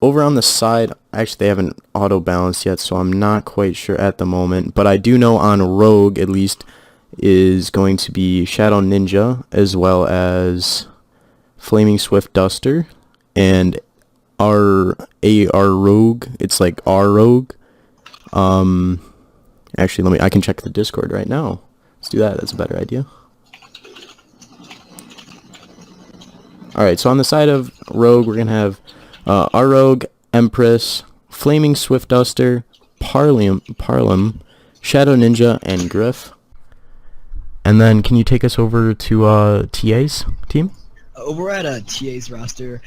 Over on the side, actually they haven't auto-balanced yet, so I'm not quite sure at the moment. But I do know on Rogue, at least, is going to be Shadow Ninja, as well as Flaming Swift Duster, and xRoGuE. It's like xRoGuE. Actually, I can check the Discord right now. Let's do that. That's a better idea. Alright, so on the side of Rogue, we're going to have xRoGuE, Empress, Flaming Swift Duster, Parlem, Shadow Ninja, and Griff. And then, can you take us over to TA's team? Over at TA's roster,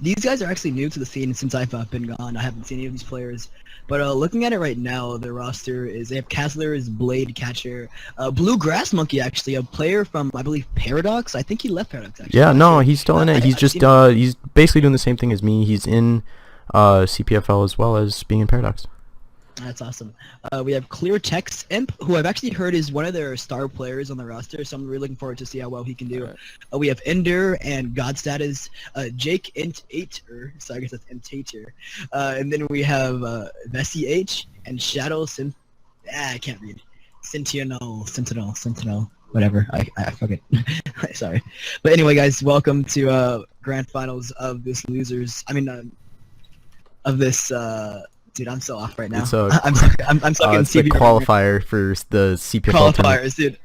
these guys are actually new to the scene since I've been gone. I haven't seen any of these players. But looking at it right now, their roster is they have Castler's Blade Catcher, Bluegrass Monkey, actually, a player from, I believe, Paradox. I think he left Paradox, actually. Yeah, no, he's still in it. He's just he's basically doing the same thing as me. He's in CPFL as well as being in Paradox. That's awesome. We have Clear Text Imp, who I've actually heard is one of their star players on the roster, so I'm really looking forward to see how well he can do. Right. We have Ender and God Status, Jake Intator, so I guess that's Intator. And then we have Vessi H and Shadow I can't read. Sentinel, whatever. I forget. Sorry. But anyway, guys, welcome to grand finals of this Dude, I'm so off right now. I'm stuck in the qualifier for the CPFL qualifiers, dude.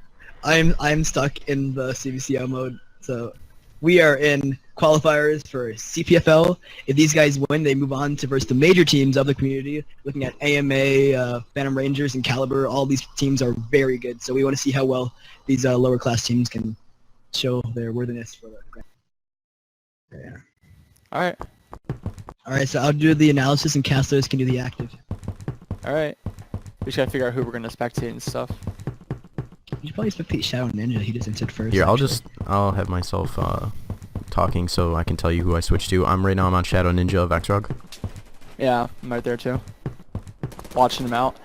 I'm stuck in the CBCO mode. So we are in qualifiers for CPFL. If these guys win, they move on to versus the major teams of the community. Looking at AMA, Phantom Rangers, and Caliber, all these teams are very good. So we want to see how well these lower class teams can show their worthiness for the grand. Yeah. All right. Alright, so I'll do the analysis and Casters can do the active. Alright. We just gotta figure out who we're gonna spectate and stuff. You should probably spectate Shadow Ninja, he just entered first. Here, I'll have myself talking so I can tell you who I switched to. I'm on Shadow Ninja of xRoGuE. Yeah, I'm right there too. Watching him out.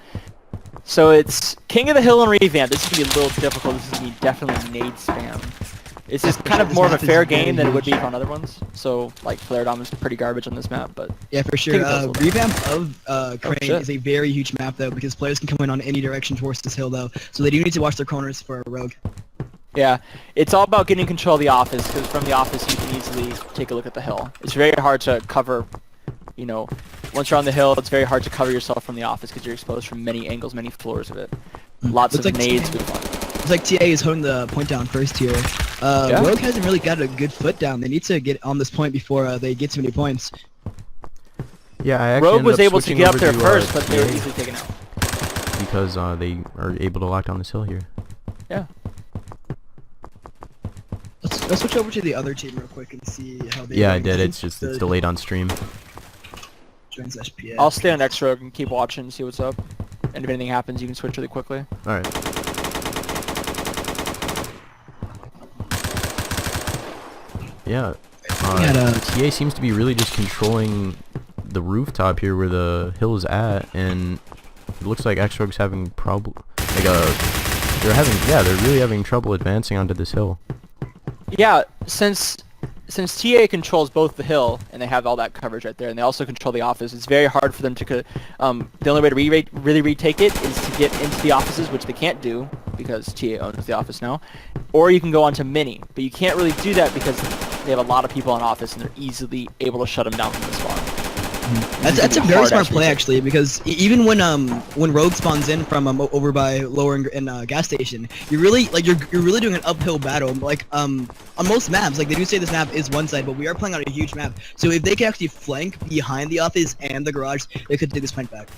So it's King of the Hill and Revamp. This is gonna be a little difficult. This is gonna be definitely nade spam. It's just kind of more of a fair game than it would be on other ones. So, like, Flare Dom is pretty garbage on this map, but... Yeah, for sure. Revamp of Crane is a very huge map, though, because players can come in on any direction towards this hill, though. So they do need to watch their corners for a rogue. Yeah, it's all about getting control of the office, because from the office you can easily take a look at the hill. It's very hard to cover, you know, once you're on the hill, it's very hard to cover yourself from the office, because you're exposed from many angles, many floors of it. Lots of nades would fun. It's like TA is holding the point down first here. Yeah. Rogue hasn't really got a good foot down. They need to get on this point before they get too many points. Yeah, I actually Rogue was able to get up there to, first, but they were easily taken out. Because they are able to lock down this hill here. Yeah. Let's switch over to the other team real quick and see how they... Yeah, I did. It's delayed on stream. I'll stay on xRoGuE and keep watching, see what's up. And if anything happens, you can switch really quickly. Alright. Yeah, TA seems to be really just controlling the rooftop here where the hill is at, and it looks like xRoGuE's having they're really having trouble advancing onto this hill. Yeah, since TA controls both the hill and they have all that coverage right there, and they also control the office, it's very hard for them to the only way to really retake it is to get into the offices, which they can't do because TA owns the office now, or you can go onto mini, but you can't really do that because they have a lot of people on office and they're easily able to shut them down from the spawn. That's a very smart play actually, because even when Rogue spawns in from over by lower in gas station, you're really doing an uphill battle. Like on most maps, like they do say this map is one side, but we are playing on a huge map. So if they can actually flank behind the office and the garage, they could take this point back.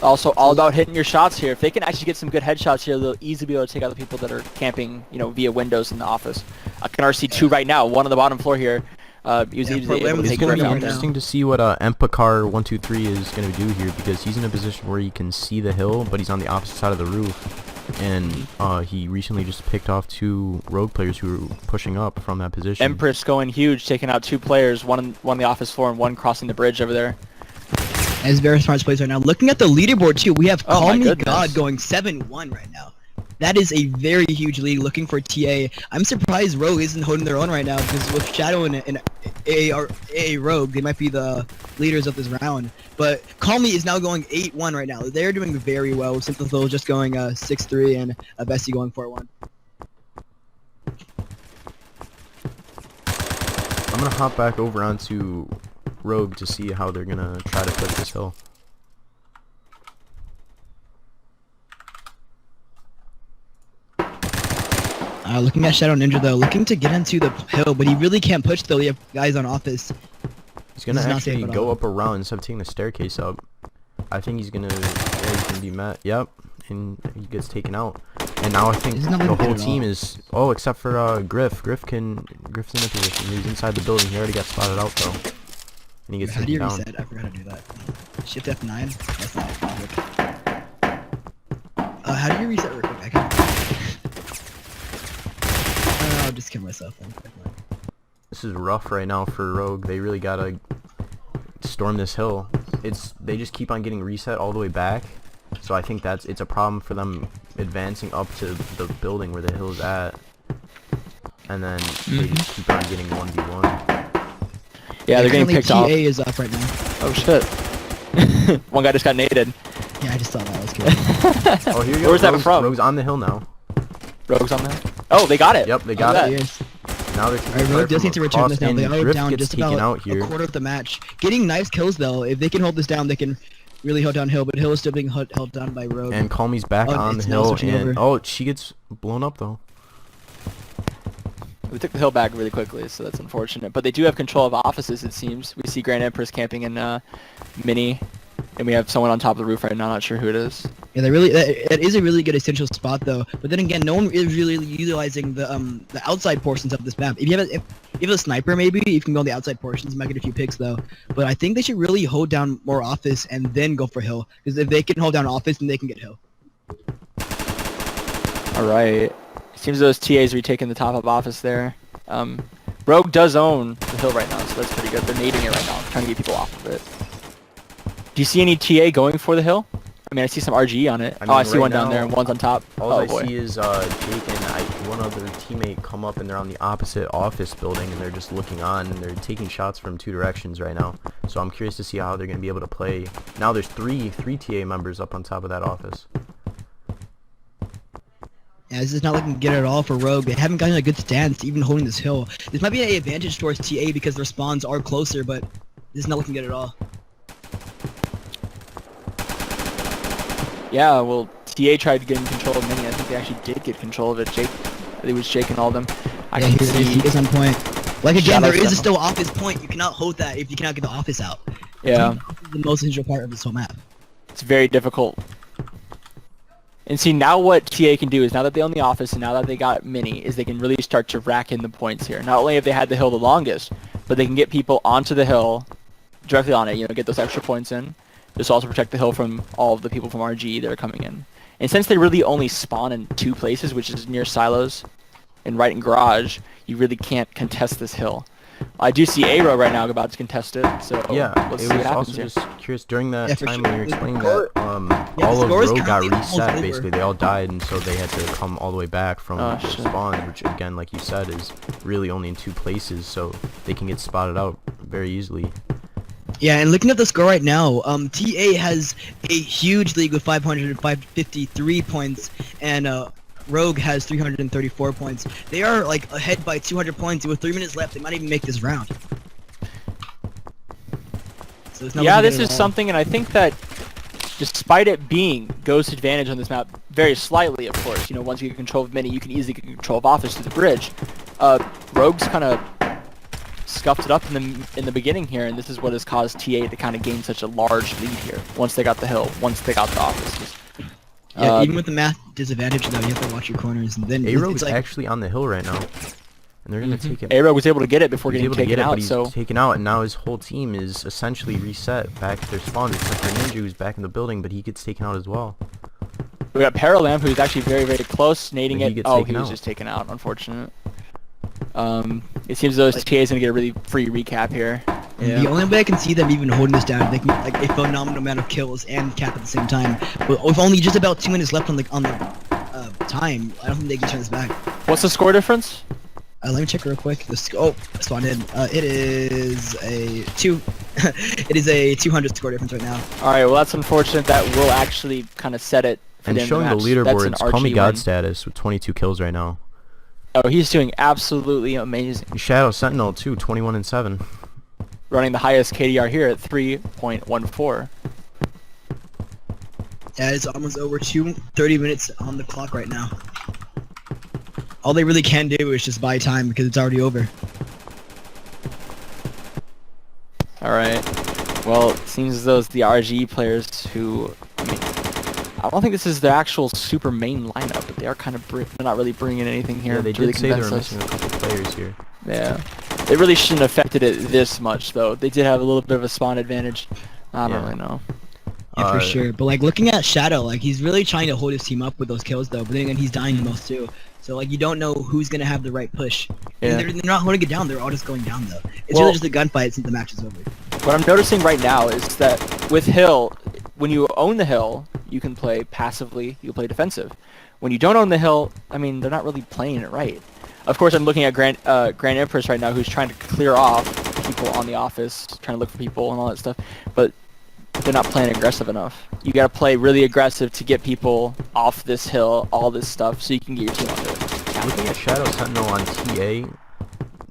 Also, all about hitting your shots here. If they can actually get some good headshots here, they'll easily be able to take out the people that are camping, you know, via windows in the office. I can already see two right now, one on the bottom floor here. It's going to be interesting to see what Empakar123 is going to do here, because he's in a position where he can see the hill, but he's on the opposite side of the roof. And he recently just picked off two rogue players who were pushing up from that position. Empress going huge, taking out two players, one on the office floor and one crossing the bridge over there. As very smart plays right now. Looking at the leaderboard too, we have Call Me God going 7-1 right now. That is a very huge lead looking for TA. I'm surprised Rogue isn't holding their own right now because with Shadow and A Rogue, they might be the leaders of this round. But Calmy is now going 8-1 right now. They're doing very well. Synthethil just going 6-3 and Bessie going 4-1. I'm gonna hop back over onto Rogue to see how they're gonna try to push this hill. Looking at Shadow Ninja though, looking to get into the hill, but he really can't push though. We have guys on office. He's gonna This is not actually safe at go all. up around instead of taking the staircase up. I think he's gonna, yeah, he's gonna be met. Yep, and he gets taken out. And now I think This is not the looking whole good at team all. is, oh, except for Griff's in a position. He's inside the building. He already got spotted out though, and he gets How do you taken down. reset? I forgot how to do that. Shift F9. That's not quick. How do you reset real quick? I can't. I'll just kill myself then. This is rough right now for Rogue. They really gotta storm this hill. They just keep on getting reset all the way back. So I think it's a problem for them advancing up to the building where the hill's at. And then they just keep on getting 1v1. Yeah, they're getting Currently picked TA off. is up right now. Oh shit. One guy just got naded. Yeah, I just thought that was good. Oh, here you go. Where's that Rogue's, from? Rogue's on the hill now. Rogue's on there. Oh, they got it. Yep, they Look got at it. that. Yes. Now they're taking Alright, fire Rogue does from need to return across, this now. and They are Griff down gets just taken about out a here. quarter of the match. Getting nice kills though. If they can hold this down, they can really hold down Hill. But Hill is still being held down by Rogue. And Calmy's back Oh, on the it's now hill, switching and over. oh, she gets blown up though. We took the hill back really quickly, so that's unfortunate. But they do have control of offices, it seems. We see Grand Empress camping in Mini, and we have someone on top of the roof right now. Not sure who it is. Yeah, that is a really good essential spot though. But then again, no one is really utilizing the outside portions of this map. If you have a sniper, maybe you can go on the outside portions. You might get a few picks though. But I think they should really hold down more office and then go for Hill. Because if they can hold down office, then they can get Hill. All right. It seems those TAs retaking the top of office there. Rogue does own the hill right now, so that's pretty good. They're nading it right now, trying to get people off of it. Do you see any TA going for the hill? I mean, I see some RG on it. I Oh, I mean, see right one down there, now, and one's on top. All Oh I boy. see is Jake and one other teammate come up, and they're on the opposite office building, and they're just looking on, and they're taking shots from two directions right now. So I'm curious to see how they're going to be able to play. Now there's three TA members up on top of that office. Yeah, this is not looking good at all for Rogue. They haven't gotten a good stance, even holding this hill. This might be an advantage towards TA because their spawns are closer, but this is not looking good at all. Yeah, well, TA tried to get in control of Mini. I think they actually did get control of it. Jake, it was Jake and all them. I Yeah, can here it is. see. He is on point. Like again, Shout out there to is them. still office point. You cannot hold that if you cannot get the office out. Yeah, This is the most essential part of this whole map. it's very difficult. And see, now what TA can do is, now that they own the office and now that they got Mini, is they can really start to rack in the points here. Not only have they had the hill the longest, but they can get people onto the hill, directly on it, get those extra points in. This also protect the hill from all of the people from RG that are coming in. And since they really only spawn in two places, which is near silos and right in garage, you really can't contest this hill. I do see Aero right now about to contest it, so Yeah, let's it see what was happens also here. just curious during that Yeah, for time sure. when you were explaining The that the all of score is Rogue got currently almost reset over. basically. They all died, and so they had to come all the way back from Oh, their shit. spawns, which again, like you said, is really only in two places, so they can get spotted out very easily. Yeah, and looking at the score right now, TA has a huge lead with 553 points, and Rogue has 334 points. They are like ahead by 200 points. With 3 minutes left, they might even make this round. So it's not Yeah, looking this good is at all. something, and I think that despite it being Ghost's advantage on this map, very slightly, of course, once you get control of Mini, you can easily get control of Office through the bridge. Rogue's kind of scuffed it up in the beginning here, and this is what has caused TA to kind of gain such a large lead here. Once they got the hill, once they got the offices. Yeah, even with the math disadvantage though, you have to watch your corners, and then Aero it's is like actually on the hill right now, and they're gonna take it. Aero was able to get it before He's getting able to taken get it, out, but he's so taken out, and now his whole team is essentially reset back to their spawns, except for Ninja, who's back in the building, but he gets taken out as well. we got Paralamp, who's actually very, very close, nading But he it. gets Oh, taken he was out. just taken out, unfortunate. It seems those TA's gonna get a really free recap here. the only way I can see them even holding this down, they can get like a phenomenal amount of kills and cap at the same time. But with only just about 2 minutes left on the time. I don't think they can turn this back. What's the score difference? Let me check real quick. Spawned in. It is a 200 score difference right now. All right, well that's unfortunate. That will actually kind of set it. For And the end showing of the the match. That's leaderboards, an Call Me RG God win. status with 22 kills right now. Oh, he's doing absolutely amazing. Shadow Sentinel too, 21 and 7. Running the highest KDR here at 3.14. Yeah, it's almost over 30 minutes on the clock right now. All they really can do is just buy time because it's already over. All right. Well, it seems as though it's the RGE players who. I mean, I don't think this is the actual super main lineup, but they are kind of they're not really bringing anything here. Yeah, they to really did say they were convince us. missing a couple players here. Yeah. They really shouldn't have affected it this much, though. They did have a little bit of a spawn advantage. I don't really know. Yeah, for sure. But like looking at Shadow, like he's really trying to hold his team up with those kills though. But then again, he's dying the most too. So like you don't know who's gonna have the right push. Yeah. And they're not holding it down. They're all just going down though. It's Well, really just a gunfight since the match is over. What I'm noticing right now is that with Hill, when you own the Hill, you can play passively, you can play defensive. When you don't own the Hill, I mean, they're not really playing it right. Of course, I'm looking at Grand Empress right now, who's trying to clear off people on the office, trying to look for people and all that stuff, but they're not playing aggressive enough. You gotta play really aggressive to get people off this hill, all this stuff, so you can get your team under it. Looking at Shadow Sentinel on TA,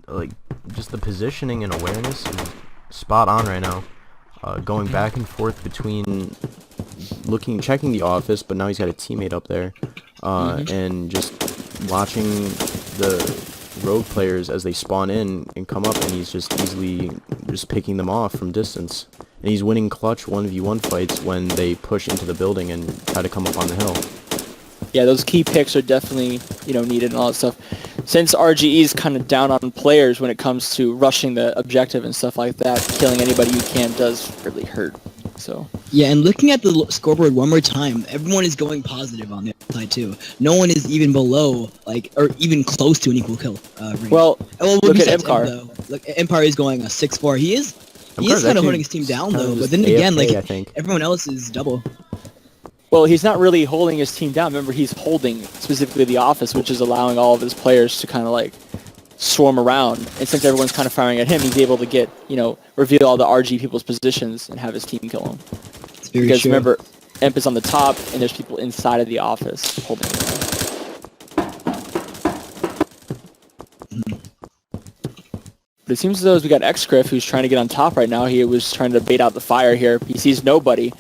like, just the positioning and awareness is spot on right now. Going back and forth between checking the office, but now he's got a teammate up there, and just watching the rogue players as they spawn in and come up, and he's just easily just picking them off from distance. And he's winning clutch 1v1 fights when they push into the building and try to come up on the hill. Yeah, those key picks are definitely, needed and all that stuff. Since RGE is kind of down on players when it comes to rushing the objective and stuff like that, killing anybody you can does really hurt. So. Yeah, and looking at the scoreboard one more time, everyone is going positive on the other side too. No one is even below, or even close to an equal kill range. Well, look at Empire. Look, Empire is going a 6-4. He is kind of holding his team down though, but then again, I think. everyone else is double. Well, he's not really holding his team down. Remember, he's holding specifically the office, which is allowing all of his players to kind of swarm around. And since everyone's kind of firing at him, he's able to get, reveal all the RG people's positions and have his team kill them. Because remember, Emp is on the top, and there's people inside of the office holding him. But it seems as though we got xRoGuE, who's trying to get on top right now. He was trying to bait out the fire here. He sees nobody.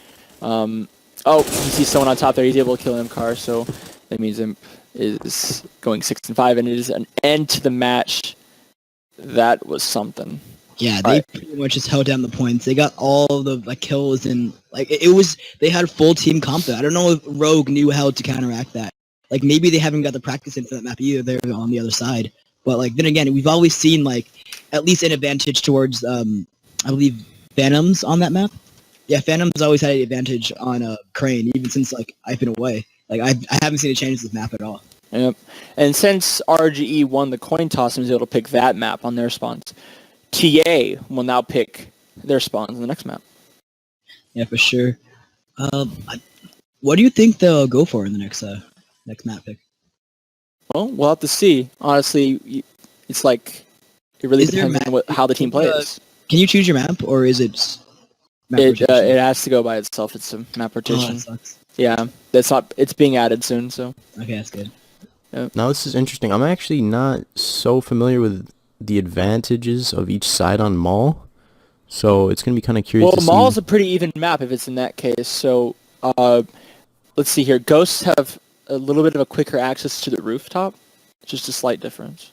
He sees someone on top there. He's able to kill MCAR, so that means Imp is going 6-5, and it is an end to the match. That was something. Yeah, they pretty much just held down the points. They got all the kills, and they had full team comp there. I don't know if Rogue knew how to counteract that. Maybe they haven't got the practice into that map either. They're on the other side. But then again, we've always seen at least an advantage towards I believe Phantoms on that map. Yeah, Phantoms always had an advantage on Crane, even since I've been away. I haven't seen a change this map at all. Yep. And since RGE won the coin toss and was able to pick that map on their spawns, TA will now pick their spawns on the next map. Yeah, for sure. What do you think they'll go for in the next map pick? Well, we'll have to see. Honestly, it's it really depends on how the team plays. Can you choose your map, or is it? It has to go by itself. It's a map rotation. Oh, that sucks. Yeah, that's not. It's being added soon, so. Okay, that's good. Yep. Now this is interesting. I'm actually not so familiar with the advantages of each side on Mall, so it's gonna be kind of curious. Well, Mall's a pretty even map if it's in that case. So, let's see here. Ghosts have a little bit of a quicker access to the rooftop, just a slight difference.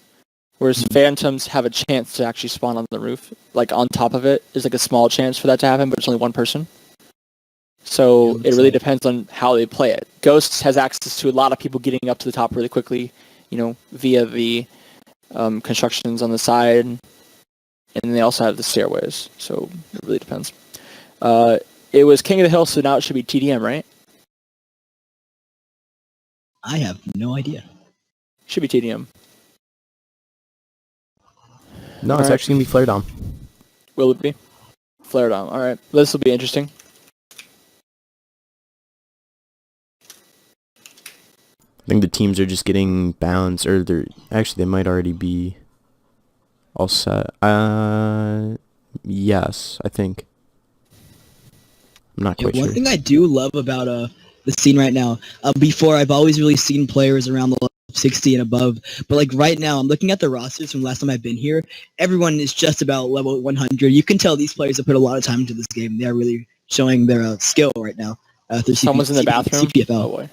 Whereas Phantoms have a chance to actually spawn on the roof, on top of it. There's a small chance for that to happen, but it's only one person. So it really depends on how they play it. Ghosts has access to a lot of people getting up to the top really quickly, via the constructions on the side, and they also have the stairways. So it really depends. It was King of the Hill, so now it should be TDM, right? I have no idea. Should be TDM. No, it's actually going to be Flare Dom. Will it be? Flare Dom. All right. This will be interesting. think the teams are just getting balanced, or they might already be all set. Yes, I think. I'm not quite One sure. thing I do love about the scene right now, before I've always really seen players around the level 60 and above, but like right now I'm looking at the rosters from last time I've been here. Everyone is just about level 100. You can tell these players have put a lot of time into this game. They are really showing their skill right now through Someone's in the bathroom. CPFL. Oh boy.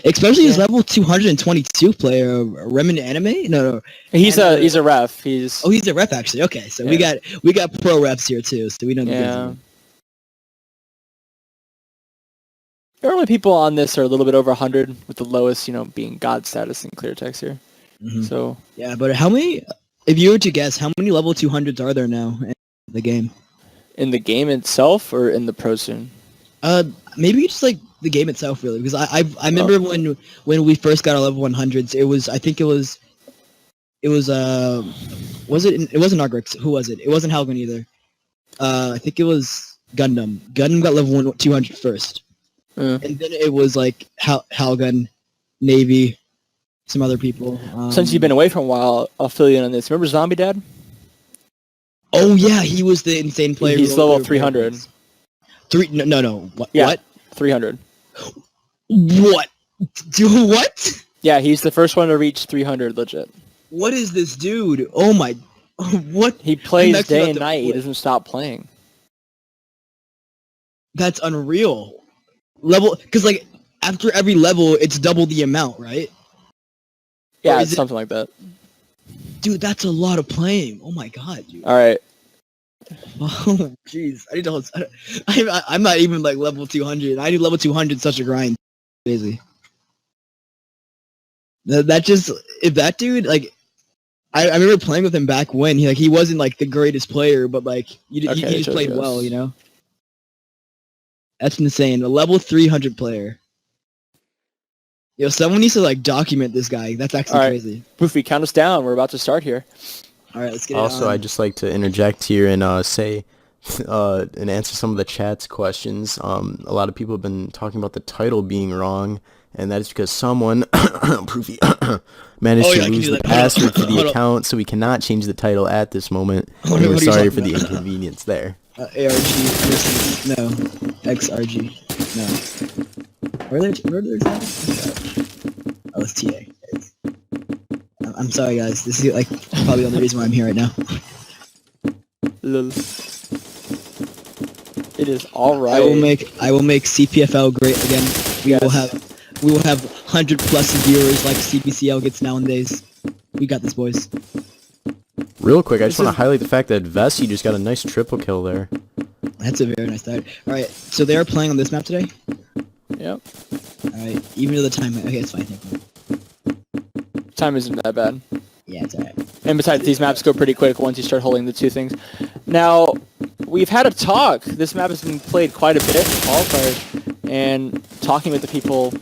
Especially his level 222 player, Remin Anime. No, He's a ref. He's he's a ref actually. Okay, so we got pro refs here too. So we know. Yeah. Normally people on this are a little bit over 100, with the lowest, being God status in clear text here. Mm-hmm. So yeah, but how many? If you were to guess, how many level 200s are there now in the game? In the game itself, or in the pro scene? Maybe just like the game itself, really, because I remember when we first got our level 100s, it wasn't Argrix. Who was it? It wasn't Halgun either. I think it was Gundam. Gundam got level 200 first. And then it was like Halgun, Navy, some other people. Since you've been away for a while, I'll fill you in on this. Remember Zombie Dad? Oh yeah, he was the insane player. He's level 300. No. What? Yeah, What? 300. What? Do what? Yeah, he's the first one to reach 300 legit. What is this dude? Oh my! What? He plays day and night. He doesn't stop playing. That's unreal. Because like after every level, it's double the amount, right? Yeah, it's something like that. Dude, that's a lot of playing. Oh my god, dude. All right. Oh jeez, I'm not even like level 200. I need level 200 such a grind. Crazy. If that dude like, I remember playing with him back when he wasn't like the greatest player, but like he just played well, That's insane. A level 300 player. Yo, someone needs to like document this guy. That's actually crazy. Poofy, count us down. We're about to start here. All right, let's get Also, it on. I'd just like to interject here and say and answer some of the chat's questions. A lot of people have been talking about the title being wrong, and that is because someone Poofy managed to lose the password for the account, so we cannot change the title at this moment. We're sorry for the inconvenience there. ARG versus no xRoGuE no. Where are their examples? Oh, it's TA. I'm sorry, guys. This is like probably the only reason why I'm here right now. Lol. It is all right. I will make CPFL great again. We will have 100+ viewers like CBCL gets nowadays. We got this, boys. Real quick, I just want to highlight the fact that Vessi just got a nice triple kill there. That's a very nice start. All right, so they are playing on this map today. Yep. All right, even though the time. Okay, it's fine. Time isn't that bad. Yeah, it's alright. And besides, these maps go pretty quick once you start holding the two things. Now, we've had a talk. This map has been played quite a bit in qualifiers, and talking with the people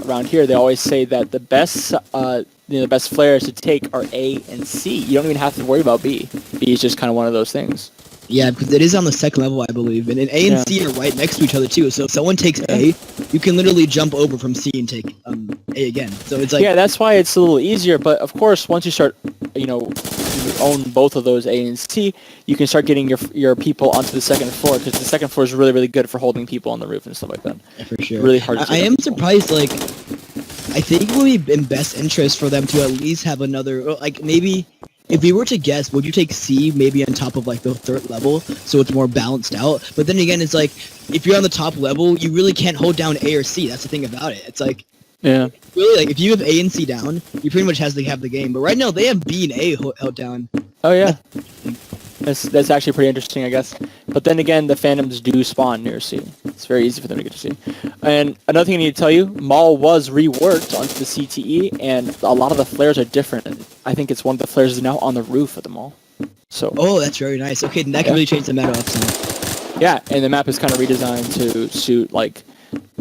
around here, they always say that the best, the best flares to take are A and C. You don't even have to worry about B. B is just kind of one of those things. Yeah, because it is on the second level, I believe, and A and C are right next to each other too. So if someone takes A, you can literally jump over from C and take A again. So it's like that's why it's a little easier. But of course, once you start, you own both of those A and C, you can start getting your people onto the second floor, because the second floor is really, really good for holding people on the roof and stuff like that. Yeah, for sure. Really hard. I am surprised. Like, I think it would be in best interest for them to at least have another. Like maybe. If you were to guess, would you take C maybe on top of like the third level so it's more balanced out? But then again, it's like if you're on the top level, you really can't hold down A or C. That's the thing about it. It's like really like if you have A and C down, you pretty much have the game. But right now they have B and A held down. Oh yeah, that's actually pretty interesting, I guess. But then again, the phantoms do spawn near C. It's very easy for them to get to C. And another thing I need to tell you, Maul was reworked onto the CTE, and a lot of the flares are different. I think it's one of the flares is now on the roof of the Maul. So. Oh, that's very nice. Okay, then that can really change the meta up some. Yeah, and the map is kind of redesigned to suit like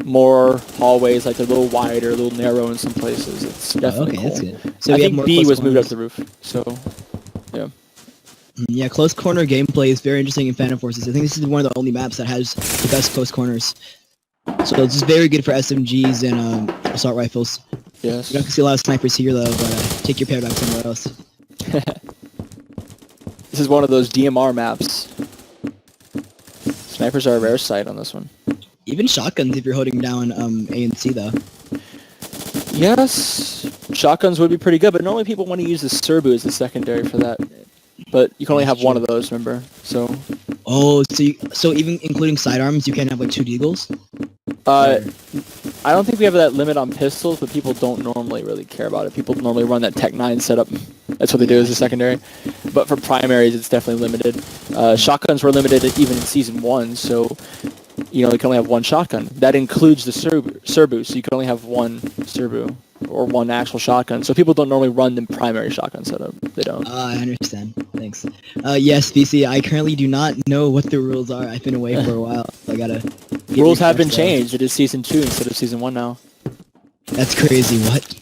more hallways, like they're a little wider, a little narrow in some places. It's definitely cool. That's good. So I think B was moved up to the roof. So, yeah. Yeah, close corner gameplay is very interesting in Phantom Forces. I think this is one of the only maps that has the best close corners. So it's just very good for SMGs and assault rifles. Yes. You don't see a lot of snipers here though, but take your pair back somewhere else. This is one of those DMR maps. Snipers are a rare sight on this one. Even shotguns if you're holding down A and C though. Yes, shotguns would be pretty good, but normally people want to use the xRoGuE as the secondary for that. But you can only have one of those, remember? So. Oh, so even including sidearms, you can't have like 2 deagles? I don't think we have that limit on pistols, but people don't normally really care about it. People normally run that Tech 9 setup. That's what they do as a secondary. But for primaries, it's definitely limited. Shotguns were limited even in Season 1, so you can only have one shotgun. That includes the xRoGuE, so you can only have one xRoGuE or one actual shotgun. So people don't normally run the primary shotgun setup. They don't. I understand. Thanks. Yes, BC, I currently do not know what the rules are. I've been away for a while. I gotta... Rules have been changed. It is Season 2 instead of Season 1 now. That's crazy. What?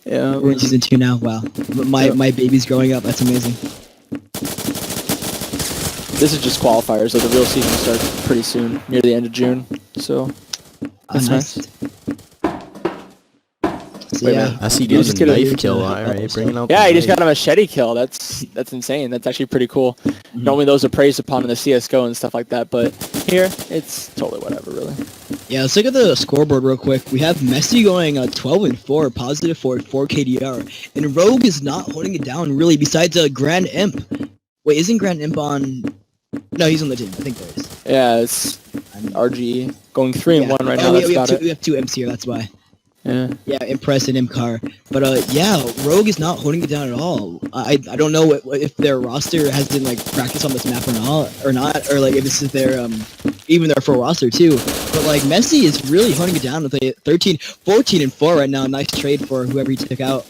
Yeah. We're in Season 2 now. Wow. My baby's growing up. That's amazing. This is just qualifiers, so the real season starts pretty soon, near the end of June. So that's nice. So, Wait a yeah. minute. I see You just dudes get a- knife kill. All right, bringing out. Yeah, the he just knife. got a machete kill. That's insane. That's actually pretty cool. Normally those are praised upon in the CS:GO and stuff like that, but here it's totally whatever, really. Yeah, let's look at the scoreboard real quick. We have Messi going 12-4, positive for 4 KDR, and Rogue is not holding it down really. Besides Grand Imp. Wait, isn't Grand Imp on? No, he's on the team. I think there is. Yeah, it's RG going 3-1 right now. Oh, That's we about have it. we have 2 Imps here. That's why. Yeah. Yeah, Impress and Imcar. But yeah, Rogue is not holding it down at all. I don't know if their roster has been like practice on this map or not, or like if this is their even their full roster too. But like Messi is really holding it down with a 14-4 right now. Nice trade for whoever he took out.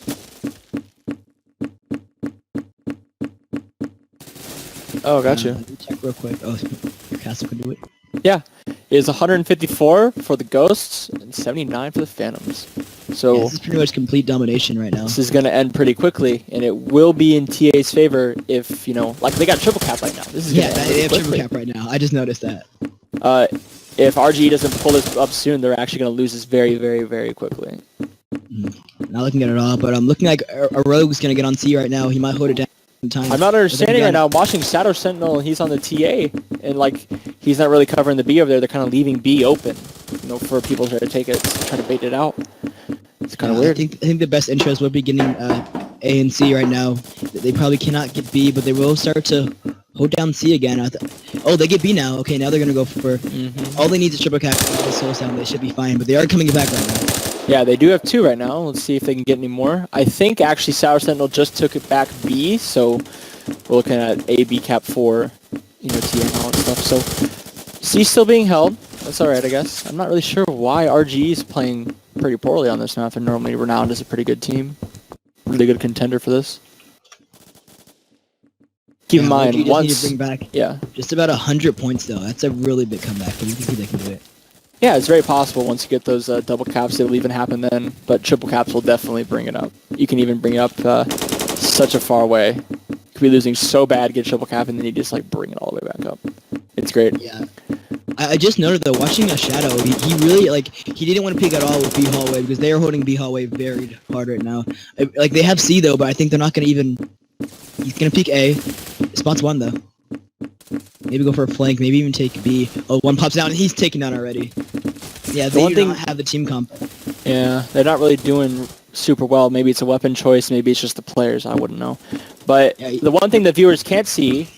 Oh, gotcha. Let me check real quick. Oh, your castle can do it. Yeah, it's 154 for the Ghosts and 79 for the Phantoms. So Yeah, this is pretty much complete domination right now. this is going to end pretty quickly, and it will be in TA's favor if, like they got triple cap right now. This is Yeah, gonna end they have pretty triple quickly. cap right now. I just noticed that. If RGE doesn't pull this up soon, they're actually going to lose this very, very, very quickly. Not looking at it all, but I'm looking like a Rogue's gonna get on C right now. He might hold it down in time. I'm not understanding right now. I'm watching Shadow Sentinel, and he's on the TA, and like he's not really covering the B over there. They're kind of leaving B open, for people to try to take it, try to bait it out. It's kind of weird. I think the best interest would be getting A and C right now. They probably cannot get B, but they will start to hold down C again. Oh, they get B now. Okay, now they're gonna go for. All they need is triple cap. The soul sound. They should be fine, but they are coming back right now. Yeah, they do have 2 right now. Let's see if they can get any more. I think actually Sour Sentinel just took it back B, so we're looking at A, B cap 4, TA and all that stuff. So C's still being held. That's alright, I guess. I'm not really sure why RGE is playing pretty poorly on this map. They're normally renowned as a pretty good team. Really good contender for this. Keep in mind, RG just need once... to bring back Yeah. just about 100 points though. That's a really big comeback, but you think they can do it. Yeah, it's very possible once you get those double caps, it'll even happen then. But triple caps will definitely bring it up. You can even bring it up such a far way. You could be losing so bad, get triple cap, and then you just bring it all the way back up. It's great. Yeah. I just noted though, watching a Shadow, he really he didn't want to peek at all with B hallway because they are holding B hallway very hard right now. They have C though, but I think they're not gonna even. He's gonna peek A. Spot's 1 though. Maybe go for a flank, maybe even take B. Oh, 1 pops down and he's taken down already. Yeah, they do not have the team comp. Yeah, they're not really doing super well. Maybe it's a weapon choice, maybe it's just the players, I wouldn't know. But the one thing that viewers can't see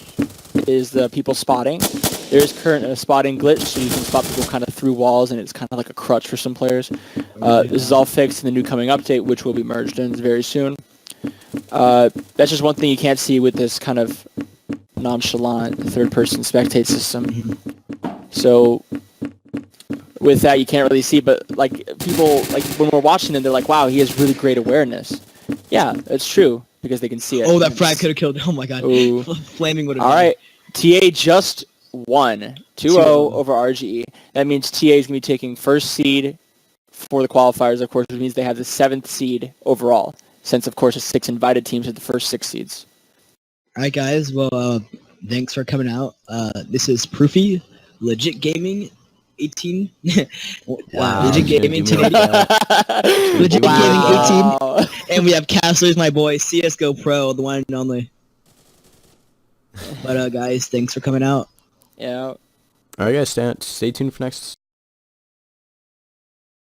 is the people spotting. There is current spotting glitch, so you can spot people kind of through walls, and it's kind of like a crutch for some players. This is all fixed in the new coming update, which will be merged in very soon. That's just one thing you can't see with this kind of nonchalant third-person spectate system. So with that, you can't really see, but people, when we're watching them, they're like, wow, he has really great awareness. Yeah, it's true, because they can see it. Oh, that frag could have killed. Oh my god. Ooh. Flaming would have. All right, TA just won 2-0 over RGE. That means TA is going to be taking first seed for the qualifiers, of course, which means they have the 7th seed overall, since, of course, the 6 invited teams are the first 6 seeds. All right, guys. Well, thanks for coming out. This is Proofy, Legit Gaming, 18. Wow, Legit he's gonna Gaming do me like 1080. Legit Wow. Gaming 18. And we have Castler's my boy, CSGO Pro, the one and only. But guys, thanks for coming out. Yeah. All right, guys, stay tuned for next